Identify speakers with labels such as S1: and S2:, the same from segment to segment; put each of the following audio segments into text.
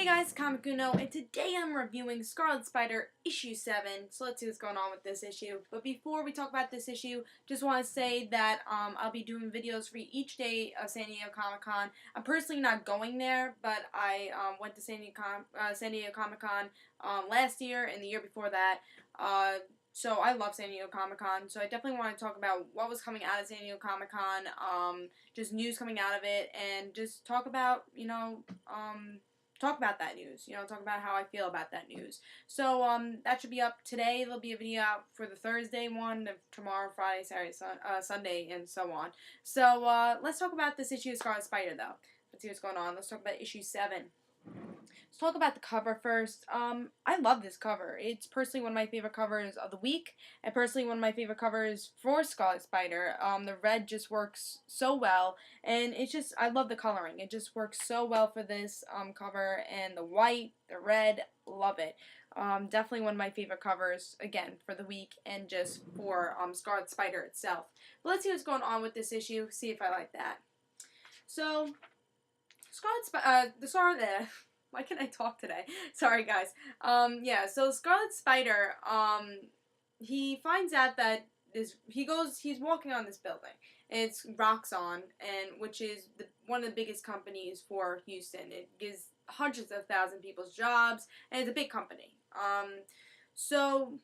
S1: Hey guys, Comic Uno, and today I'm reviewing Scarlet Spider issue 7, so let's see what's going on with this issue. But before we talk about this issue, just want to say that I'll be doing videos for each day of San Diego Comic-Con. I'm personally not going there, but I went to San Diego Comic-Con last year and the year before that. So I love San Diego Comic-Con, so I definitely want to talk about what was coming out of San Diego Comic-Con, just news coming out of it, and just talk about, talk about that news, talk about how I feel about that news. So, that should be up today. There'll be a video out for the Thursday one, tomorrow, Friday, Saturday, Sunday, and so on. So, let's talk about this issue of Scarlet Spider, though. Let's see what's going on. Let's talk about issue 7. Let's talk about the cover first. I love this cover. It's personally one of my favorite covers of the week, and personally one of my favorite covers for Scarlet Spider. The red just works so well, and it's just, I love the coloring. It just works so well for this cover, and the white, the red, love it. Definitely one of my favorite covers, again, for the week, and just for Scarlet Spider itself. But let's see what's going on with this issue, see if I like that. So, why can't I talk today? Sorry, guys. Yeah, so Scarlet Spider, he finds out that he's walking on this building. It's Roxxon, which is one of the biggest companies for Houston. It gives hundreds of thousands of people's jobs, and it's a big company. So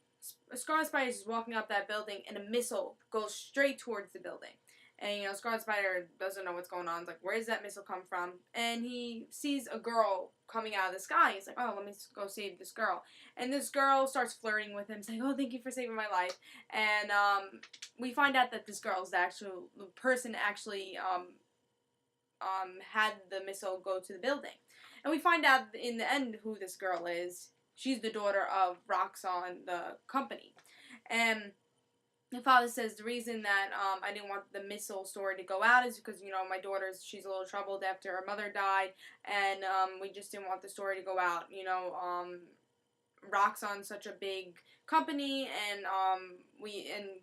S1: Scarlet Spider is walking up that building, and a missile goes straight towards the building. And, Scarlet Spider doesn't know what's going on. It's like, where does that missile come from? And he sees a girl coming out of the sky. He's like, oh, let me go save this girl. And this girl starts flirting with him, saying, oh, thank you for saving my life. And we find out that this girl is the person actually had the missile go to the building. And we find out in the end who this girl is. She's the daughter of Roxxon, the company. And the father says the reason that I didn't want the missile story to go out is because, my she's a little troubled after her mother died, and we just didn't want the story to go out. Roxxon's such a big company, and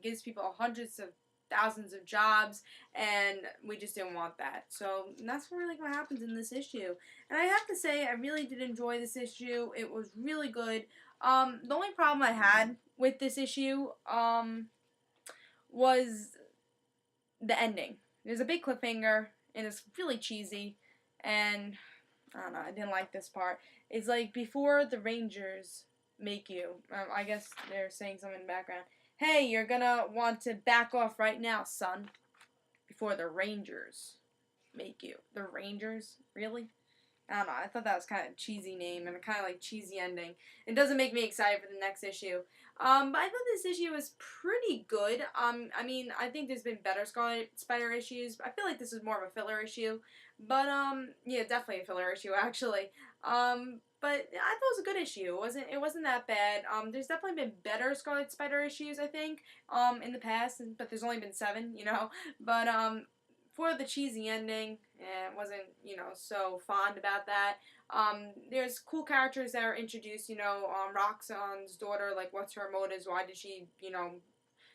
S1: gives people hundreds of thousands of jobs, and we just didn't want that. So that's really what happens in this issue. And I have to say, I really did enjoy this issue. It was really good. The only problem I had with this issue, was the ending. There's a big cliffhanger, and it's really cheesy, and I don't know, I didn't like this part. It's like, before the Rangers make you, I guess they're saying something in the background, hey, you're gonna want to back off right now, son, before the Rangers make you. The Rangers? Really? I don't know, I thought that was kind of a cheesy name and a kind of like cheesy ending. It doesn't make me excited for the next issue. But I thought this issue was pretty good. I mean, I think there's been better Scarlet Spider issues. I feel like this is more of a filler issue. But, yeah, definitely a filler issue, actually. But I thought it was a good issue. It wasn't that bad. There's definitely been better Scarlet Spider issues, I think, in the past. But there's only been 7, But, for the cheesy ending, wasn't, so fond about that. There's cool characters that are introduced, Roxxon's daughter, like, what's her motives, why did she,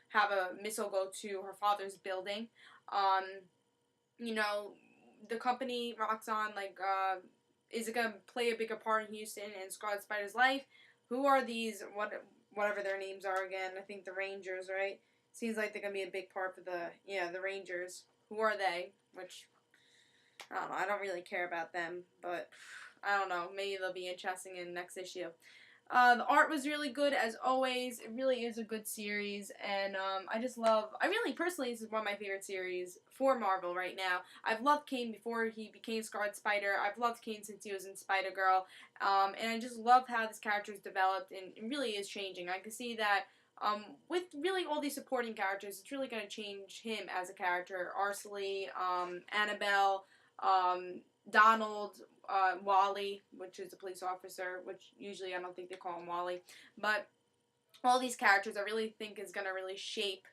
S1: have a missile go to her father's building. The company, Roxxon, like, is it going to play a bigger part in Houston and Scarlet Spider's life? Who are these, whatever their names are again, I think the Rangers, right? Seems like they're going to be a big part for the Rangers. Who are they? Which, I don't know, I don't really care about them, but I don't know, maybe they'll be interesting in the next issue. The art was really good, as always. It really is a good series, and personally, this is one of my favorite series for Marvel right now. I've loved Kane before he became Scarlet Spider. I've loved Kane since he was in Spider-Girl, and I just love how this character is developed, and it really is changing. I can see that with really all these supporting characters, it's really going to change him as a character. Arcely, Annabelle, Donald, Wally, which is a police officer, which usually I don't think they call him Wally. But all these characters I really think is going to really shape,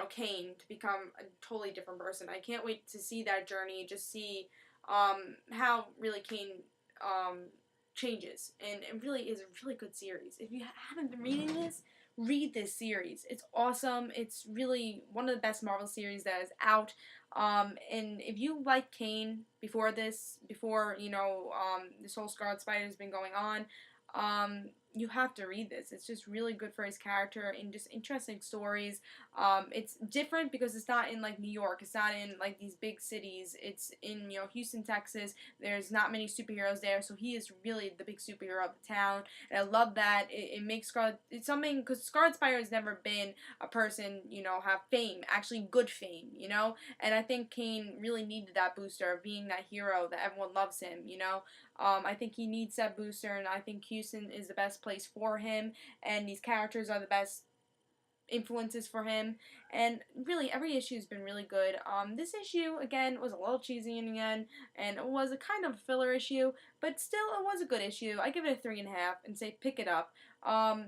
S1: Kane to become a totally different person. I can't wait to see that journey, just see how really Kane changes, and it really is a really good series. If you haven't been reading this, read this series. It's awesome. It's really one of the best Marvel series that is out. And if you like Kane before this, this whole Scarlet Spider has been going on, you have to read this. It's just really good for his character and just interesting stories. It's different because it's not in like New York. It's not in like these big cities. It's in Houston, Texas. There's not many superheroes there, so he is really the big superhero of the town. And I love that. It makes Scarlet. It's something because Scarlet Spider has never been a person have fame, actually good fame. And I think Kane really needed that booster of being that hero that everyone loves him. I think he needs that booster, and I think Houston is the best place for him, and these characters are the best influences for him, and really every issue has been really good. This issue again was a little cheesy in the end, and it was a kind of filler issue, but still it was a good issue. I give it a 3.5 and say pick it up.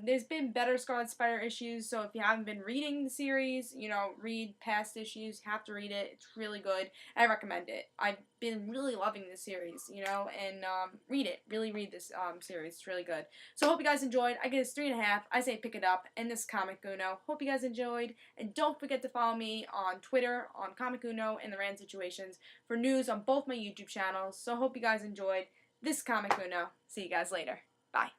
S1: There's been better Scarlet Spider issues, so if you haven't been reading the series, read past issues. You have to read it. It's really good. I recommend it. I've been really loving this series, and read it. Really read this series. It's really good. So I hope you guys enjoyed. I give it a 3.5. I say pick it up. And this Comic Uno. Hope you guys enjoyed. And don't forget to follow me on Twitter, on Comic Uno, and the Rand Situations for news on both my YouTube channels. So I hope you guys enjoyed this Comic Uno. See you guys later. Bye.